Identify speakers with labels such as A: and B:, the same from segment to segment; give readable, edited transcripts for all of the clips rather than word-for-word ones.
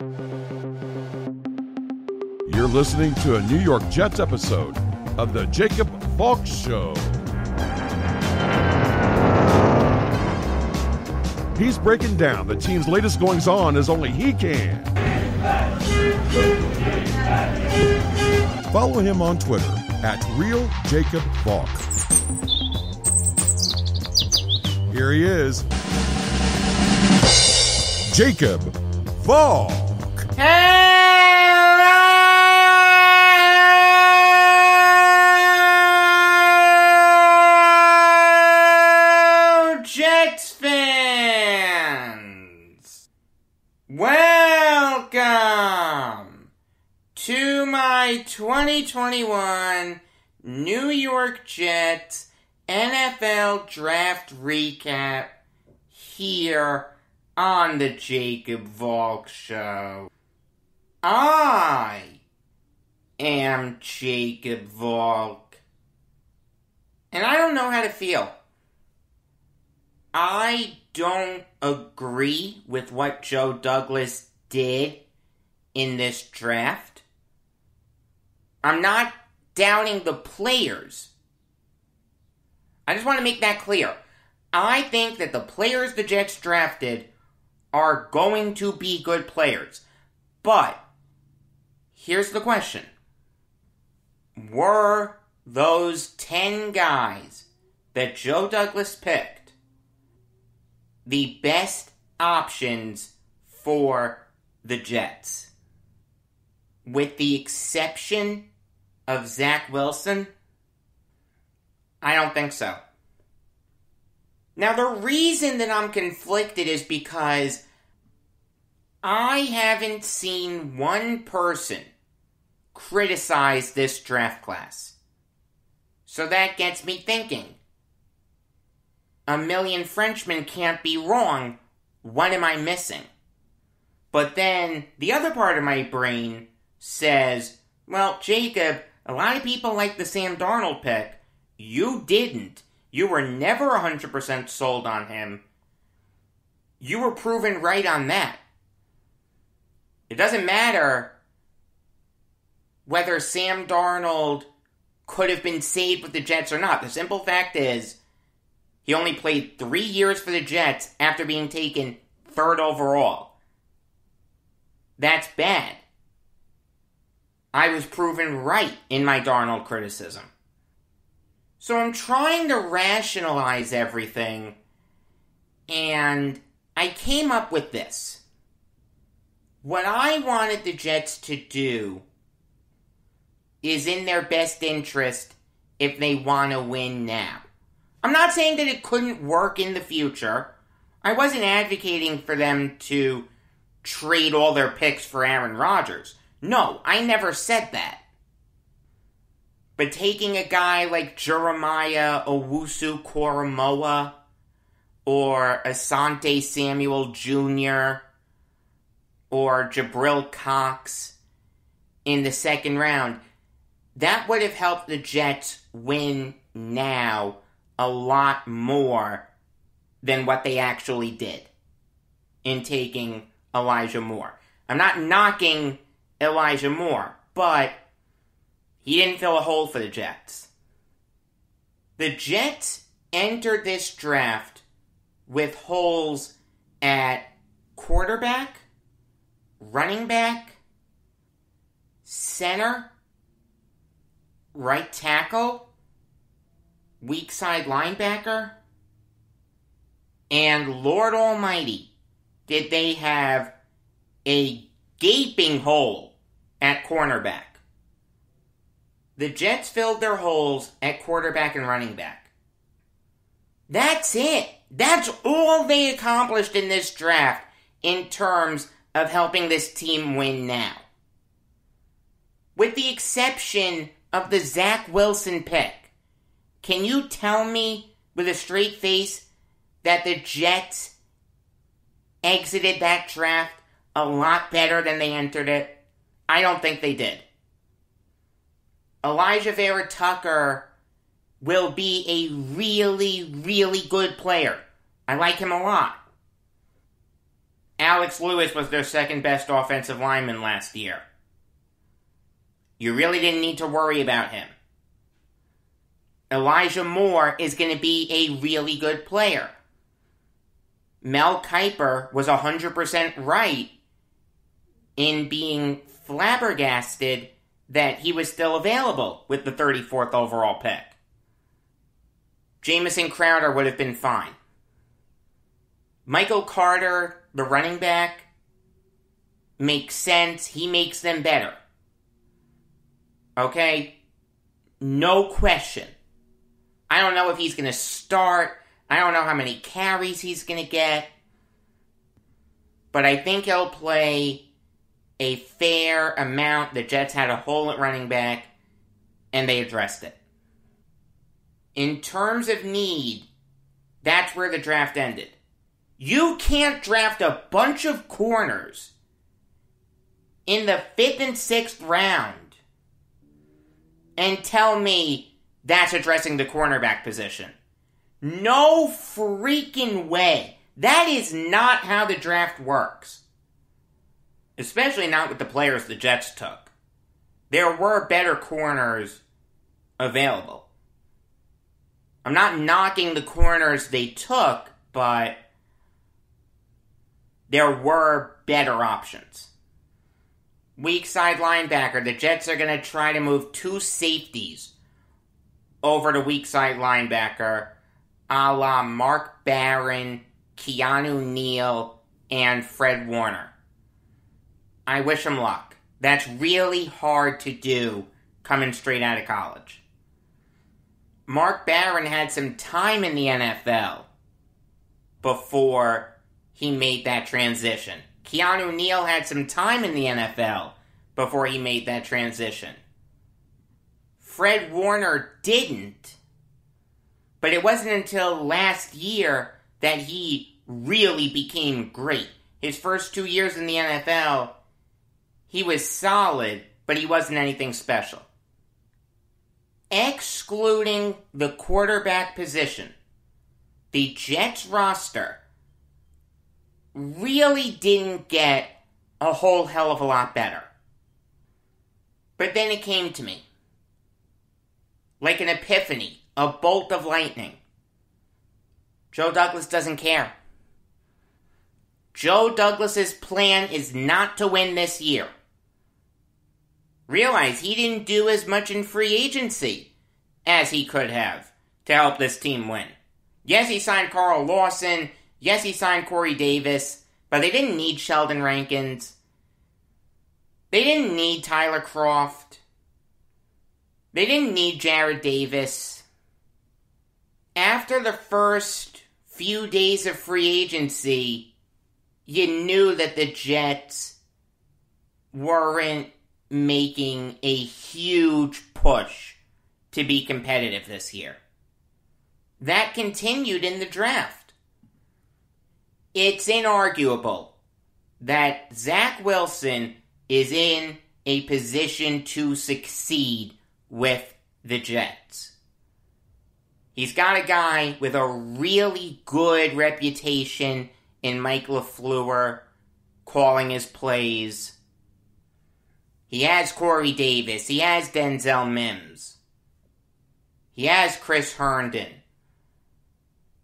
A: You're listening to a New York Jets episode of the Jacob Valk Show. He's breaking down the team's latest goings-on as only he can. Follow him on Twitter @RealJacobValk. Here he is, Jacob Valk.
B: Hello, Jets fans! Welcome to my 2021 New York Jets NFL Draft Recap here on the Jacob Valk Show. I am Jacob Valk, and I don't know how to feel. I don't agree with what Joe Douglas did in this draft. I'm not doubting the players. I just want to make that clear. I think that the players the Jets drafted are going to be good players. But here's the question. Were those 10 guys that Joe Douglas picked the best options for the Jets? With the exception of Zach Wilson? I don't think so. Now, the reason that I'm conflicted is because I haven't seen one person criticize this draft class. So that gets me thinking. A million Frenchmen can't be wrong. What am I missing? But then the other part of my brain says, well, Jacob, a lot of people like the Sam Darnold pick. You didn't. You were never 100% sold on him. You were proven right on that. It doesn't matter whether Sam Darnold could have been saved with the Jets or not. The simple fact is, he only played 3 years for the Jets after being taken 3rd overall. That's bad. I was proven right in my Darnold criticism. So I'm trying to rationalize everything, and I came up with this. What I wanted the Jets to do is in their best interest if they want to win now. I'm not saying that it couldn't work in the future. I wasn't advocating for them to trade all their picks for Aaron Rodgers. No, I never said that. But taking a guy like Jeremiah Owusu-Koramoah or Asante Samuel Jr. or Jabril Cox in the 2nd round, that would have helped the Jets win now a lot more than what they actually did in taking Elijah Moore. I'm not knocking Elijah Moore, but he didn't fill a hole for the Jets. The Jets entered this draft with holes at quarterback, running back, center, right tackle, weak side linebacker, and Lord Almighty, did they have a gaping hole at cornerback. The Jets filled their holes at quarterback and running back. That's it. That's all they accomplished in this draft in terms of helping this team win now. With the exception of the Zach Wilson pick, can you tell me with a straight face that the Jets exited that draft a lot better than they entered it? I don't think they did. Elijah Vera Tucker will be a really, really good player. I like him a lot. Alex Lewis was their second best offensive lineman last year. You really didn't need to worry about him. Elijah Moore is going to be a really good player. Mel Kiper was 100% right in being flabbergasted that he was still available with the 34th overall pick. Jamison Crowder would have been fine. Michael Carter, the running back, makes sense. He makes them better. Okay? No question. I don't know if he's going to start. I don't know how many carries he's going to get. But I think he'll play a fair amount. The Jets had a hole at running back, and they addressed it. In terms of need, that's where the draft ended. You can't draft a bunch of corners in the 5th and 6th round and tell me that's addressing the cornerback position. No freaking way. That is not how the draft works. Especially not with the players the Jets took. There were better corners available. I'm not knocking the corners they took, but there were better options. Weak side linebacker. The Jets are going to try to move 2 safeties over to weak side linebacker, a la Mark Barron, Keanu Neal, and Fred Warner. I wish him luck. That's really hard to do coming straight out of college. Mark Barron had some time in the NFL before he made that transition. Keanu Neal had some time in the NFL before he made that transition. Fred Warner didn't. But it wasn't until last year that he really became great. His first 2 years in the NFL, he was solid, but he wasn't anything special. Excluding the quarterback position, the Jets roster really didn't get a whole hell of a lot better. But then it came to me. Like an epiphany, a bolt of lightning. Joe Douglas doesn't care. Joe Douglas's plan is not to win this year. Realize he didn't do as much in free agency as he could have to help this team win. Yes, he signed Carl Lawson. Yes, he signed Corey Davis. But they didn't need Sheldon Rankins. They didn't need Tyler Kroft. They didn't need Jared Davis. After the first few days of free agency, you knew that the Jets weren't making a huge push to be competitive this year. That continued in the draft. It's inarguable that Zach Wilson is in a position to succeed with the Jets. He's got a guy with a really good reputation in Mike LaFleur calling his plays. He has Corey Davis. He has Denzel Mims. He has Chris Herndon.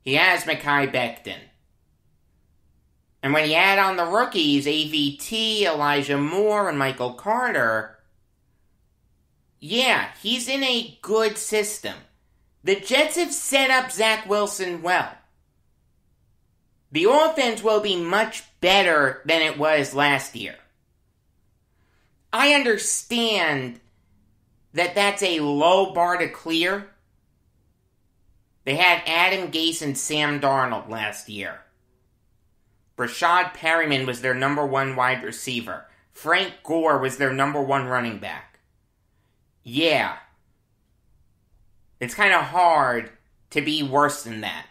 B: He has Mekhi Becton. And when you add on the rookies, AVT, Elijah Moore, and Michael Carter, yeah, he's in a good system. The Jets have set up Zach Wilson well. The offense will be much better than it was last year. I understand that that's a low bar to clear. They had Adam Gase and Sam Darnold last year. Rashad Perryman was their number 1 wide receiver. Frank Gore was their number 1 running back. Yeah. It's kind of hard to be worse than that.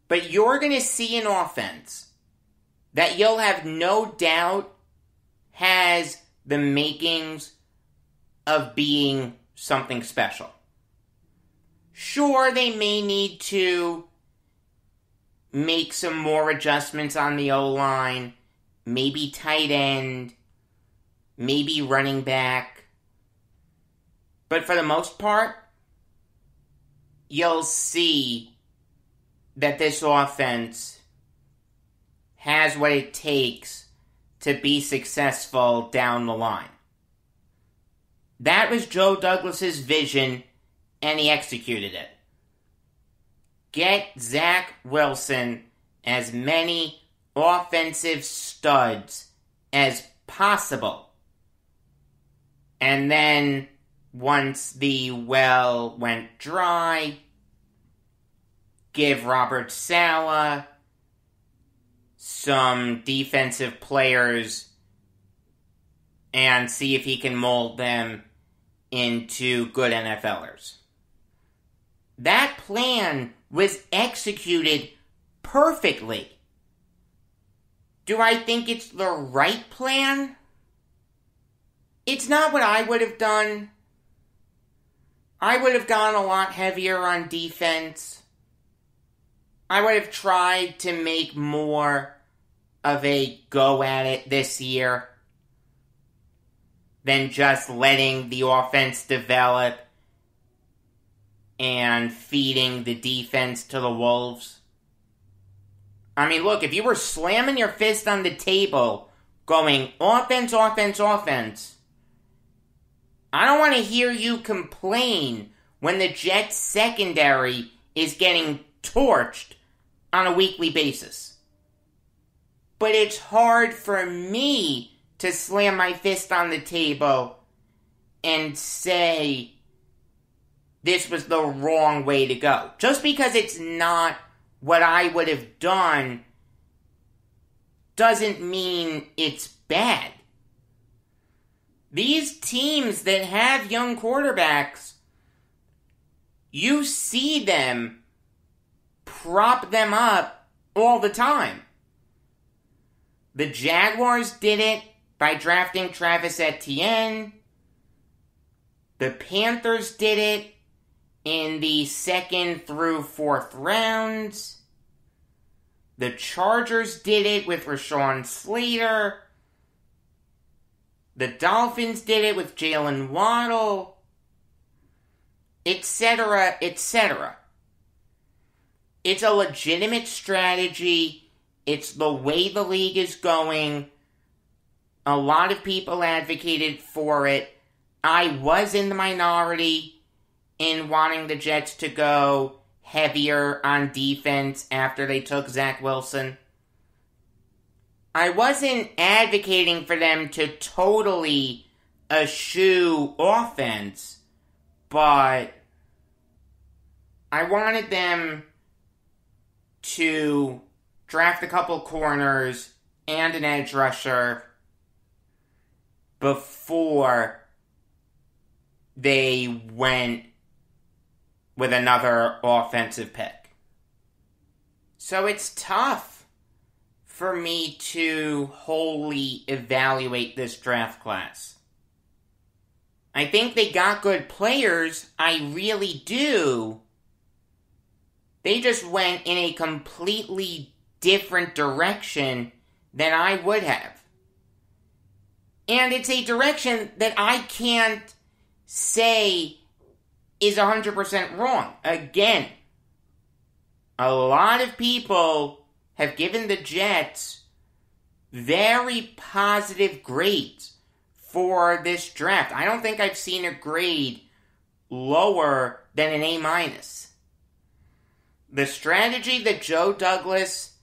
B: But you're going to see an offense that you'll have no doubt has the makings of being something special. Sure, they may need to make some more adjustments on the O-line, maybe tight end, maybe running back. But for the most part, you'll see that this offense has what it takes to be successful down the line. That was Joe Douglas's vision, and he executed it. Get Zach Wilson as many offensive studs as possible. And then, once the well went dry, give Robert Saleh some defensive players and see if he can mold them into good NFLers. That plan was executed perfectly. Do I think it's the right plan? It's not what I would have done. I would have gone a lot heavier on defense. I would have tried to make more of a go at it this year than just letting the offense develop and feeding the defense to the wolves. I mean, look, if you were slamming your fist on the table, going offense, offense, offense, I don't want to hear you complain when the Jets secondary is getting torched on a weekly basis. But it's hard for me to slam my fist on the table and say this was the wrong way to go. Just because it's not what I would have done doesn't mean it's bad. These teams that have young quarterbacks, you see them prop them up all the time. The Jaguars did it by drafting Travis Etienne. The Panthers did it in the 2nd through 4th rounds. The Chargers did it with Rashawn Slater. The Dolphins did it with Jalen Waddle, etc., etc. It's a legitimate strategy. It's the way the league is going. A lot of people advocated for it. I was in the minority in wanting the Jets to go heavier on defense after they took Zach Wilson. I wasn't advocating for them to totally eschew offense, but I wanted them to draft a couple corners and an edge rusher before they went with another offensive pick. So it's tough for me to wholly evaluate this draft class. I think they got good players, I really do. They just went in a completely different direction than I would have. And it's a direction that I can't say is 100% wrong. Again, a lot of people have given the Jets very positive grades for this draft. I don't think I've seen a grade lower than an A-. The strategy that Joe Douglas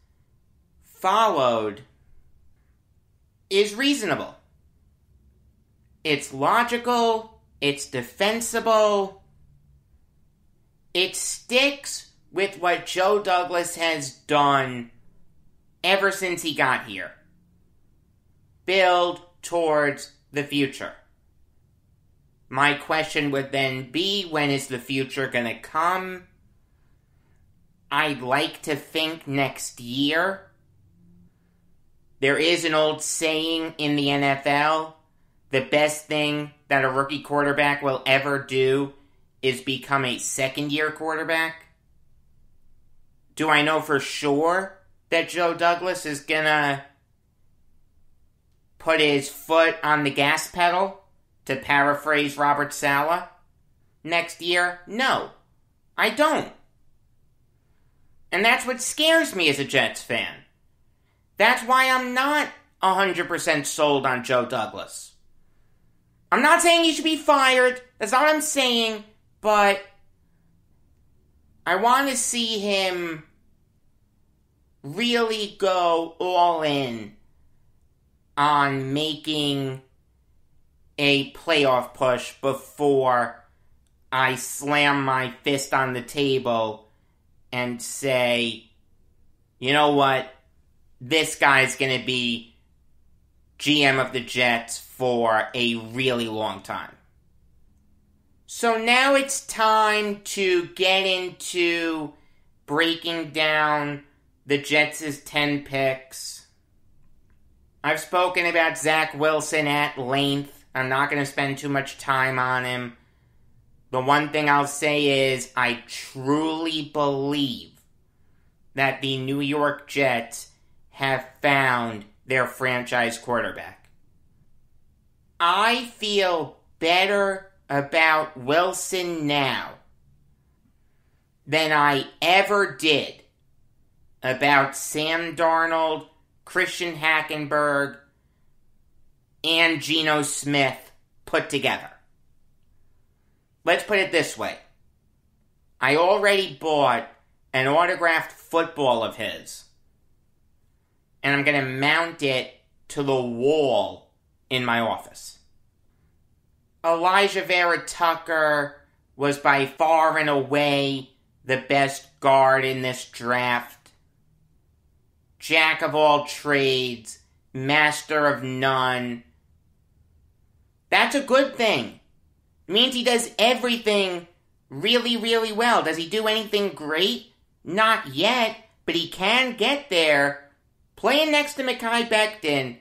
B: followed is reasonable. It's logical. It's defensible. It sticks with what Joe Douglas has done ever since he got here. Build towards the future. My question would then be, when is the future going to come? I'd like to think next year. There is an old saying in the NFL, the best thing that a rookie quarterback will ever do is become a second-year quarterback. Do I know for sure that Joe Douglas is gonna put his foot on the gas pedal, to paraphrase Robert Saleh, next year? No, I don't. And that's what scares me as a Jets fan. That's why I'm not 100% sold on Joe Douglas. I'm not saying he should be fired. That's not what I'm saying. But I want to see him really go all in on making a playoff push before I slam my fist on the table and say, you know what, this guy's going to be GM of the Jets for a really long time. So now it's time to get into breaking down the Jets' 10 picks. I've spoken about Zach Wilson at length. I'm not going to spend too much time on him. The one thing I'll say is I truly believe that the New York Jets have found their franchise quarterback. I feel better about Wilson now than I ever did about Sam Darnold, Christian Hackenberg, and Geno Smith put together. Let's put it this way. I already bought an autographed football of his, and I'm going to mount it to the wall in my office. Elijah Vera Tucker was by far and away the best guard in this draft. Jack of all trades, master of none. That's a good thing. It means he does everything really, really well. Does he do anything great? Not yet, but he can get there. Playing next to Mekhi Becton,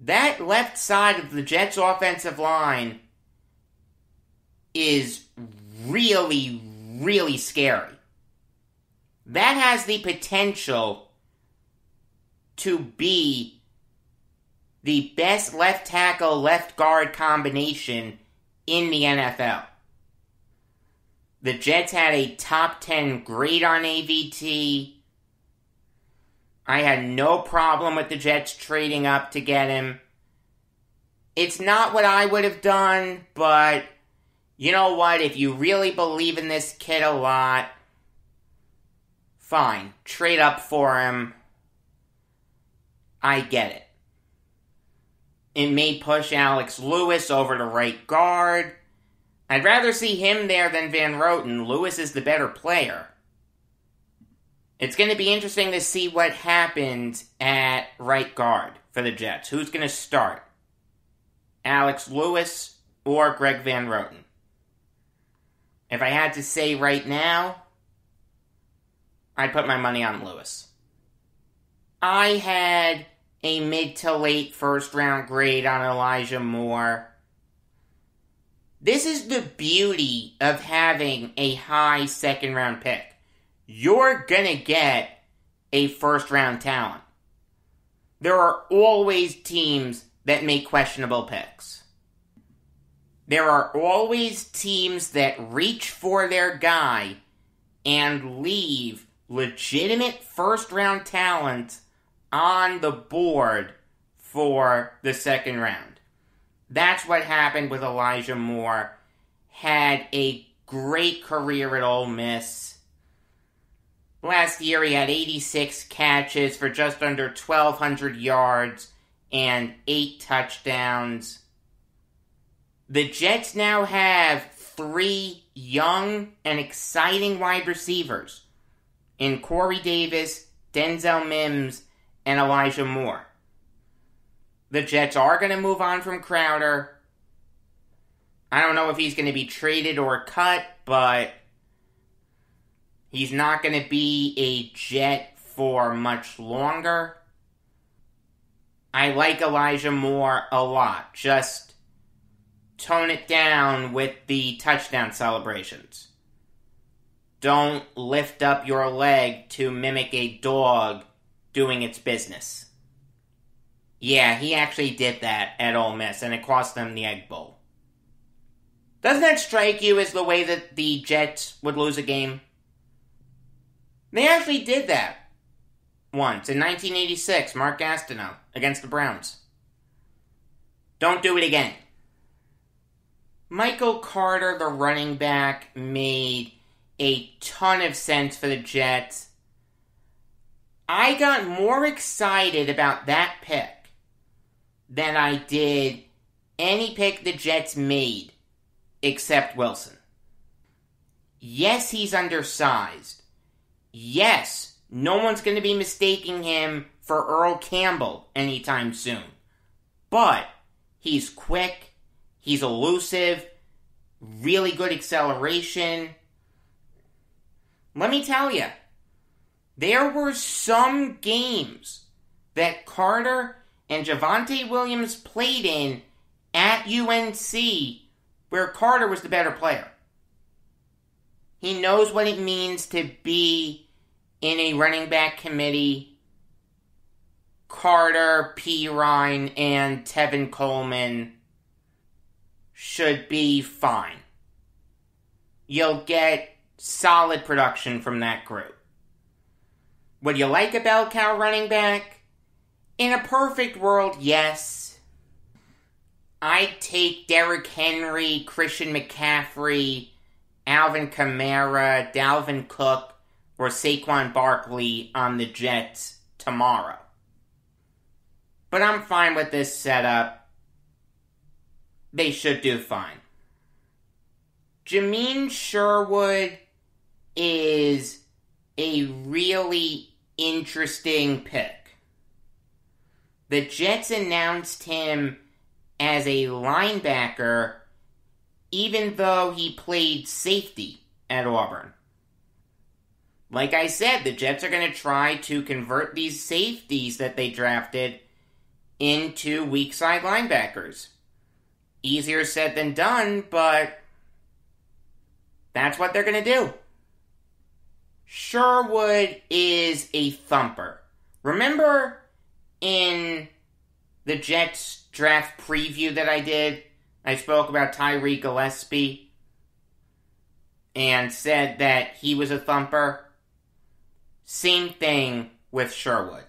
B: that left side of the Jets' offensive line is really, really scary. That has the potential to be the best left tackle, left guard combination in the NFL. The Jets had a top 10 grade on AVT. I had no problem with the Jets trading up to get him. It's not what I would have done, but you know what? If you really believe in this kid a lot, fine. Trade up for him. I get it. It may push Alex Lewis over to right guard. I'd rather see him there than Van Roten. Lewis is the better player. It's going to be interesting to see what happens at right guard for the Jets. Who's going to start? Alex Lewis or Greg Van Roten? If I had to say right now, I'd put my money on Lewis. I had a mid to late first round grade on Elijah Moore. This is the beauty of having a high second round pick. You're gonna get a first round talent. There are always teams that make questionable picks. There are always teams that reach for their guy and leave legitimate first round talent on the board for the second round. That's what happened with Elijah Moore. Had a great career at Ole Miss. Last year he had 86 catches for just under 1,200 yards and 8 touchdowns. The Jets now have 3 young and exciting wide receivers in Corey Davis, Denzel Mims, and Elijah Moore. The Jets are going to move on from Crowder. I don't know if he's going to be traded or cut, but he's not going to be a Jet for much longer. I like Elijah Moore a lot. Just tone it down with the touchdown celebrations. don't lift up your leg to mimic a dog doing its business. Yeah, he actually did that at Ole Miss, and it cost them the Egg Bowl. Doesn't that strike you as the way that the Jets would lose a game? They actually did that once, in 1986, Mark Gastineau, against the Browns. Don't do it again. Michael Carter, the running back, made a ton of sense for the Jets. I got more excited about that pick than I did any pick the Jets made except Wilson. Yes, he's undersized. Yes, no one's going to be mistaking him for Earl Campbell anytime soon. But he's quick, he's elusive, really good acceleration. Let me tell you, there were some games that Carter and Javonte Williams played in at UNC where Carter was the better player. He knows what it means to be in a running back committee. Carter, Pirine, and Tevin Coleman should be fine. You'll get solid production from that group. Would you like a bell cow running back? In a perfect world, yes. I'd take Derrick Henry, Christian McCaffrey, Alvin Kamara, Dalvin Cook, or Saquon Barkley on the Jets tomorrow. But I'm fine with this setup. They should do fine. Jimin Sherwood is a really interesting pick. The Jets announced him as a linebacker, even though he played safety at Auburn. Like I said, the Jets are going to try to convert these safeties that they drafted into weak side linebackers. Easier said than done, but that's what they're going to do. Sherwood is a thumper. Remember in the Jets draft preview that I did, I spoke about Tyree Gillespie and said that he was a thumper? Same thing with Sherwood.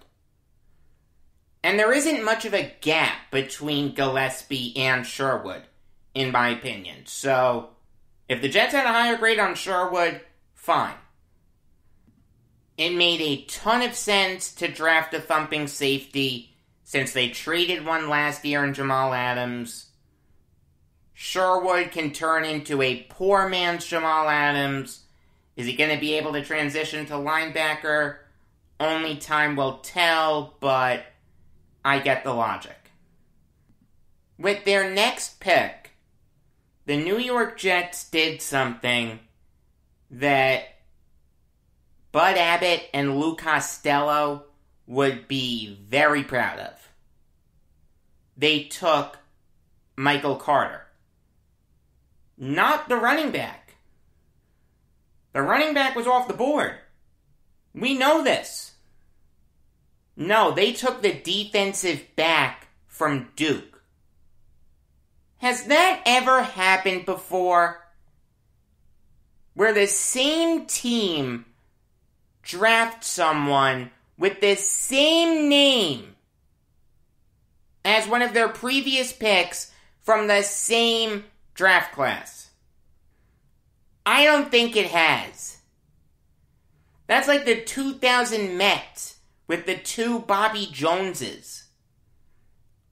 B: And there isn't much of a gap between Gillespie and Sherwood, in my opinion. So, if the Jets had a higher grade on Sherwood, fine. It made a ton of sense to draft a thumping safety since they traded one last year in Jamal Adams. Sherwood can turn into a poor man's Jamal Adams. Is he going to be able to transition to linebacker? Only time will tell, but I get the logic. With their next pick, the New York Jets did something that Bud Abbott and Lou Costello would be very proud of. They took Michael Carter. Not the running back. The running back was off the board. We know this. No, they took the defensive back from Duke. Has that ever happened before? Where the same team drafts someone with the same name as one of their previous picks from the same draft class? I don't think it has. That's like the 2000 Mets with the two Bobby Joneses.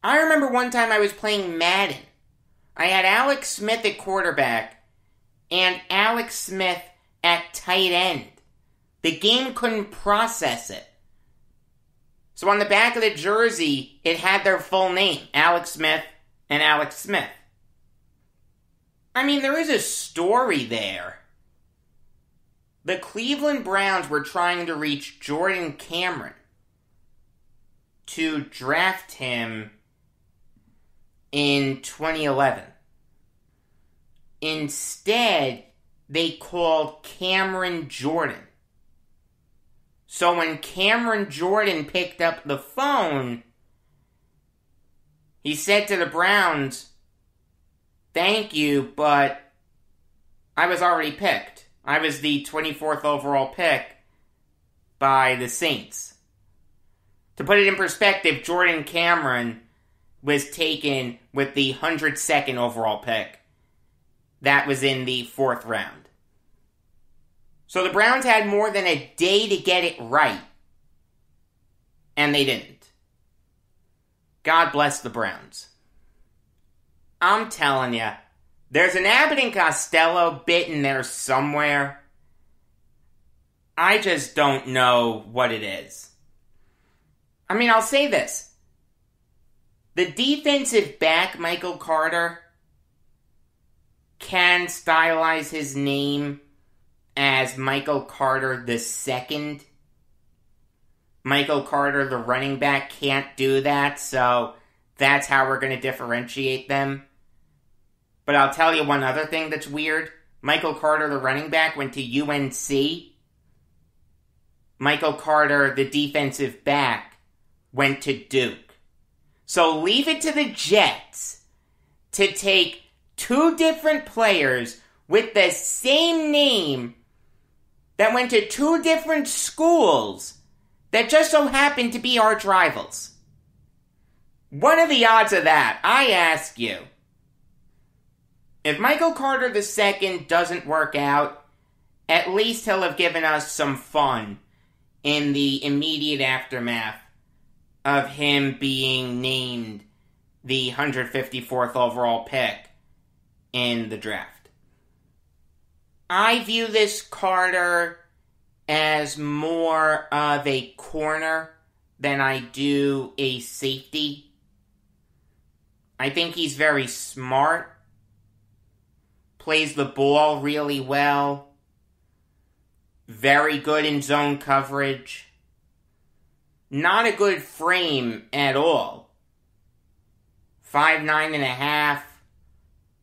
B: I remember one time I was playing Madden. I had Alex Smith at quarterback and Alex Smith at tight end. The game couldn't process it. So on the back of the jersey, it had their full name, Alex Smith and Alex Smith. I mean, there is a story there. The Cleveland Browns were trying to reach Jordan Cameron to draft him in 2011. Instead, they called Cameron Jordan. So when Cameron Jordan picked up the phone, he said to the Browns, "Thank you, but I was already picked. I was the 24th overall pick by the Saints." To put it in perspective, Jordan Cameron was taken with the 102nd overall pick. That was in the 4th round. So the Browns had more than a day to get it right. And they didn't. God bless the Browns. I'm telling you, there's an Abbott and Costello bit in there somewhere. I just don't know what it is. I mean, I'll say this. The defensive back, Michael Carter, can stylize his name as Michael Carter II. Michael Carter, the running back, can't do that, so that's how we're going to differentiate them. But I'll tell you one other thing that's weird. Michael Carter, the running back, went to UNC. Michael Carter, the defensive back, went to Duke. So leave it to the Jets to take two different players with the same name that went to two different schools that just so happen to be arch rivals. What are the odds of that? I ask you. If Michael Carter II doesn't work out, at least he'll have given us some fun in the immediate aftermath of him being named the 154th overall pick in the draft. I view this Carter as more of a corner than I do a safety. I think he's very smart, plays the ball really well, very good in zone coverage, not a good frame at all. 5'9.5",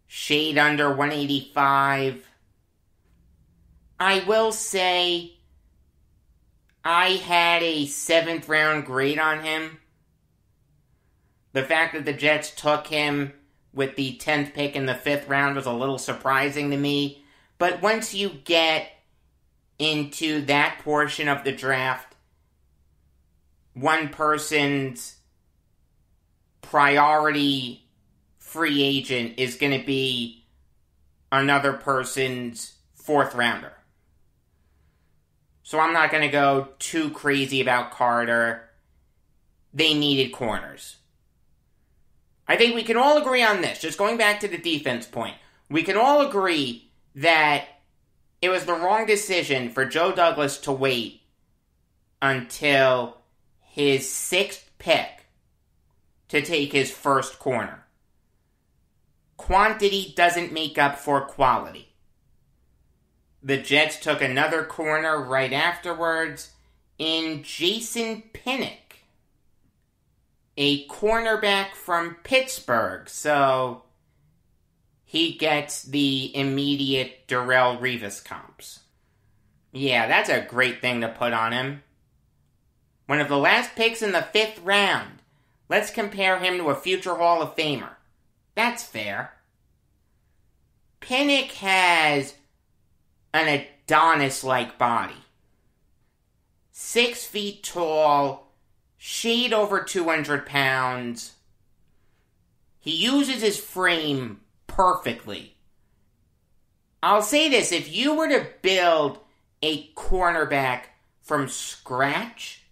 B: shade under 185. I will say I had a 7th round grade on him. The fact that the Jets took him with the 10th pick in the 5th round was a little surprising to me. But once you get into that portion of the draft, one person's priority free agent is going to be another person's 4th rounder. So I'm not going to go too crazy about Carter. They needed corners. I think we can all agree on this. Just going back to the defense point. We can all agree that it was the wrong decision for Joe Douglas to wait until his 6th pick to take his first corner. Quantity doesn't make up for quality. The Jets took another corner right afterwards in Jason Pinnock, a cornerback from Pittsburgh, so he gets the immediate Darrelle Revis comps. Yeah, that's a great thing to put on him. One of the last picks in the 5th round. Let's compare him to a future Hall of Famer. That's fair. Pinnock has an Adonis-like body. 6 feet tall, shade over 200 pounds. He uses his frame perfectly. I'll say this, if you were to build a cornerback from scratch,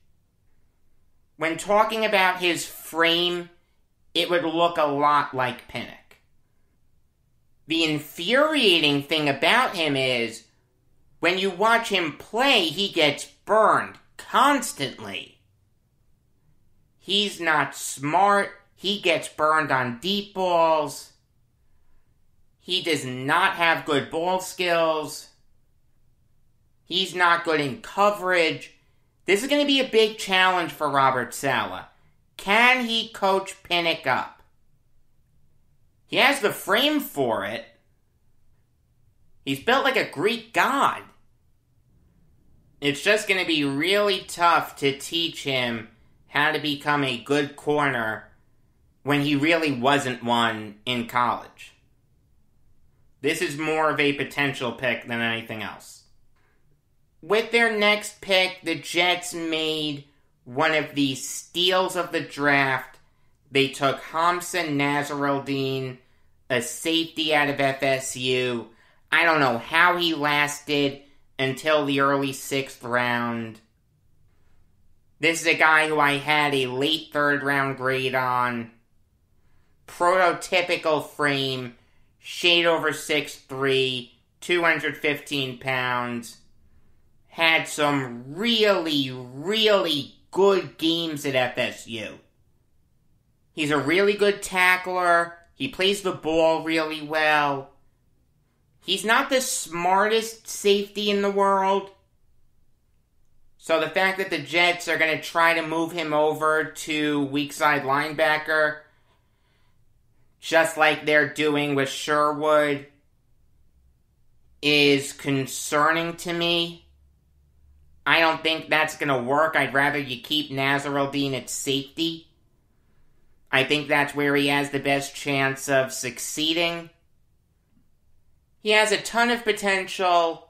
B: when talking about his frame, it would look a lot like Pinnock. The infuriating thing about him is, when you watch him play, he gets burned constantly. He's not smart. He gets burned on deep balls. He does not have good ball skills. He's not good in coverage. This is going to be a big challenge for Robert Saleh. Can he coach Pinnock up? He has the frame for it. He's built like a Greek god. It's just going to be really tough to teach him how to become a good corner when he really wasn't one in college. This is more of a potential pick than anything else. With their next pick, the Jets made one of the steals of the draft. They took Thompson, Nazarel, a safety out of FSU. I don't know how he lasted until the early 6th round. This is a guy who I had a late 3rd round grade on. Prototypical frame, shade over 6'3", 215 pounds. Had some really, really good games at FSU. He's a really good tackler. He plays the ball really well. He's not the smartest safety in the world. So the fact that the Jets are going to try to move him over to weak side linebacker, just like they're doing with Sherwood, is concerning to me. I don't think that's going to work. I'd rather you keep Nazarel at safety. I think that's where he has the best chance of succeeding. He has a ton of potential.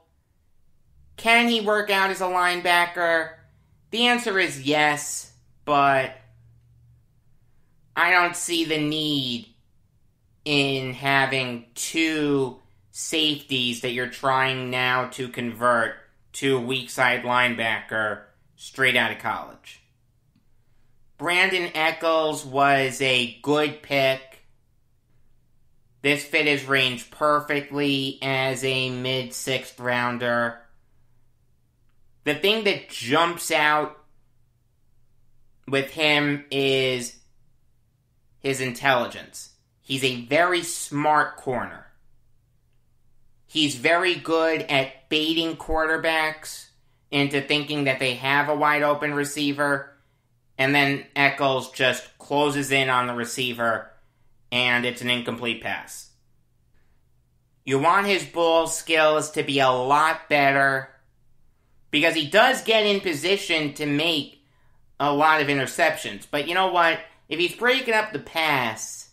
B: Can he work out as a linebacker? The answer is yes, but I don't see the need in having 2 safeties that you're trying now to convert to a weak side linebacker straight out of college. Brandon Eckles was a good pick. This fit his range perfectly as a mid-6th rounder. The thing that jumps out with him is his intelligence. He's a very smart corner. He's very good at baiting quarterbacks into thinking that they have a wide open receiver, and then Eckles just closes in on the receiver, and it's an incomplete pass. You want his ball skills to be a lot better, because he does get in position to make a lot of interceptions. But you know what? If he's breaking up the pass,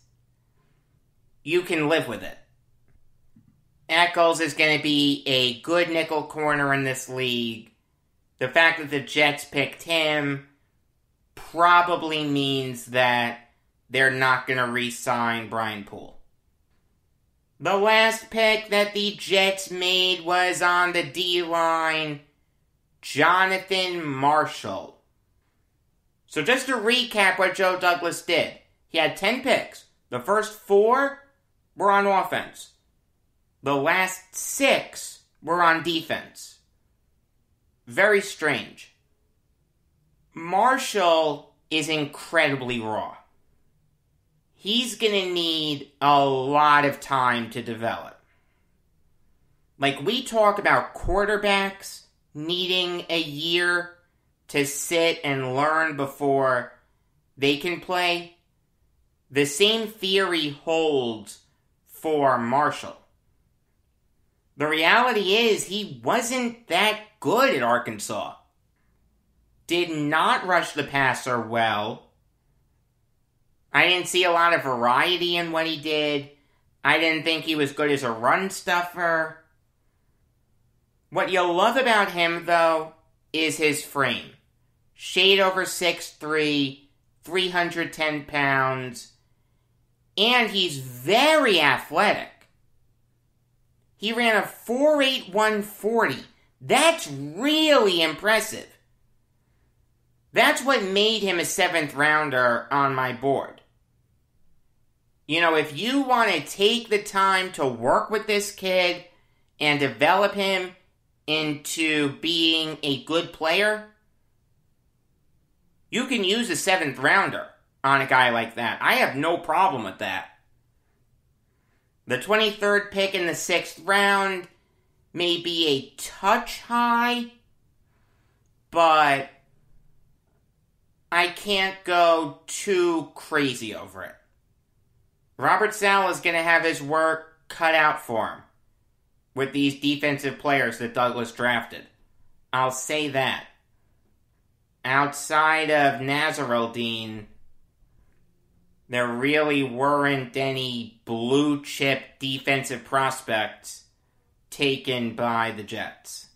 B: you can live with it. Eckles is going to be a good nickel corner in this league. The fact that the Jets picked him probably means that they're not going to re-sign Brian Poole. The last pick that the Jets made was on the D-line, Jonathan Marshall. So just to recap what Joe Douglas did, he had 10 picks. The first 4 were on offense. The last 6 were on defense. Very strange. Marshall is incredibly raw. He's going to need a lot of time to develop. Like, we talk about quarterbacks needing a year to sit and learn before they can play. The same theory holds for Marshall. The reality is he wasn't that good at Arkansas. Did not rush the passer well. I didn't see a lot of variety in what he did. I didn't think he was good as a run stuffer. What you'll love about him, though, is his frame. Shade over 6'3", 310 pounds, and he's very athletic. He ran a 4.8 140. That's really impressive. That's what made him a 7th rounder on my board. You know, if you want to take the time to work with this kid and develop him into being a good player, you can use a 7th rounder on a guy like that. I have no problem with that. The 23rd pick in the 6th round may be a touch high, but I can't go too crazy over it. Robert Saleh is going to have his work cut out for him. with these defensive players that Douglas drafted. I'll say that. Outside of Nazarel, there really weren't any blue-chip defensive prospects taken by the Jets.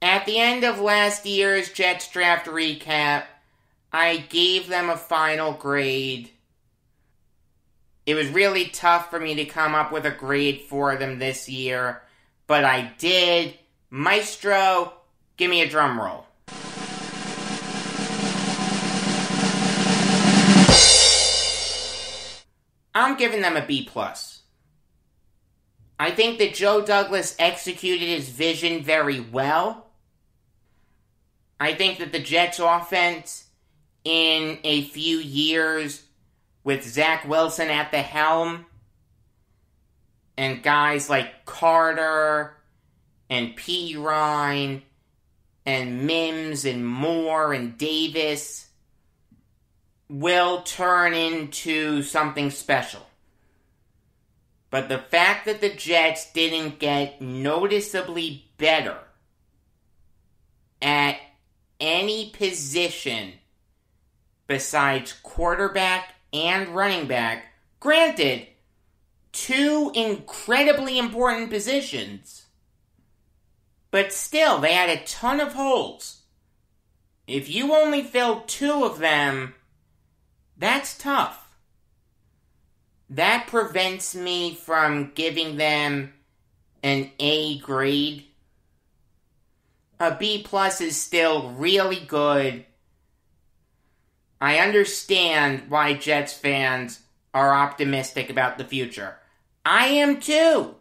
B: At the end of last year's Jets draft recap, I gave them a final grade. It was really tough for me to come up with a grade for them this year, but I did. Maestro, give me a drum roll. I'm giving them a B+. I think that Joe Douglas executed his vision very well. I think that the Jets' offense in a few years with Zach Wilson at the helm and guys like Carter and Pirine and Mims and Moore and Davis will turn into something special. But the fact that the Jets didn't get noticeably better at any position besides quarterback and running back, granted, two incredibly important positions, but still, they had a ton of holes. If you only filled two of them, that's tough. That prevents me from giving them an A grade. A B+ is still really good. I understand why Jets fans are optimistic about the future. I am too.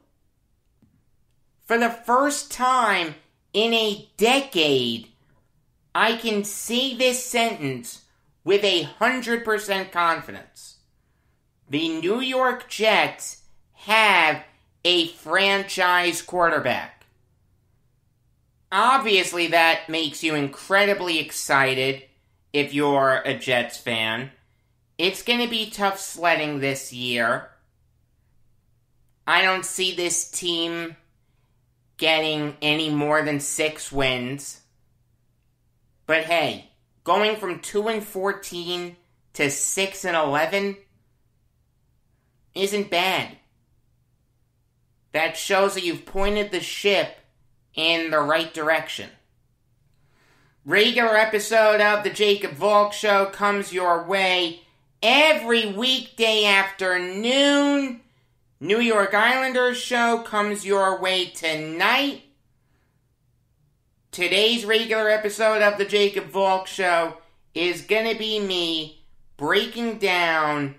B: For the first time in a decade, I can say this sentence with 100% confidence. The New York Jets have a franchise quarterback. Obviously, that makes you incredibly excited if you're a Jets fan. It's going to be tough sledding this year. I don't see this team getting any more than 6 wins. But hey, going from 2-14 to 6-11 isn't bad. That shows that you've pointed the ship in the right direction. Regular episode of the Jacob Valk Show comes your way every weekday afternoon. New York Islanders show comes your way tonight. Today's regular episode of the Jacob Valk Show is going to be me breaking down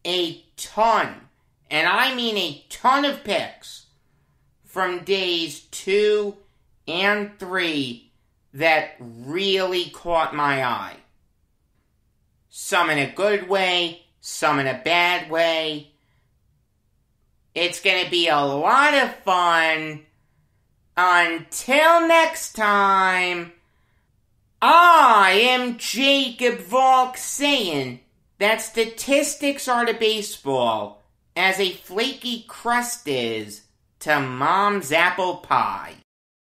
B: a ton, and I mean a ton of picks from days 2 and 3 that really caught my eye. Some in a good way, some in a bad way. It's going to be a lot of fun. Until next time, I am Jacob Valk saying that statistics are to baseball as a flaky crust is to Mom's apple pie.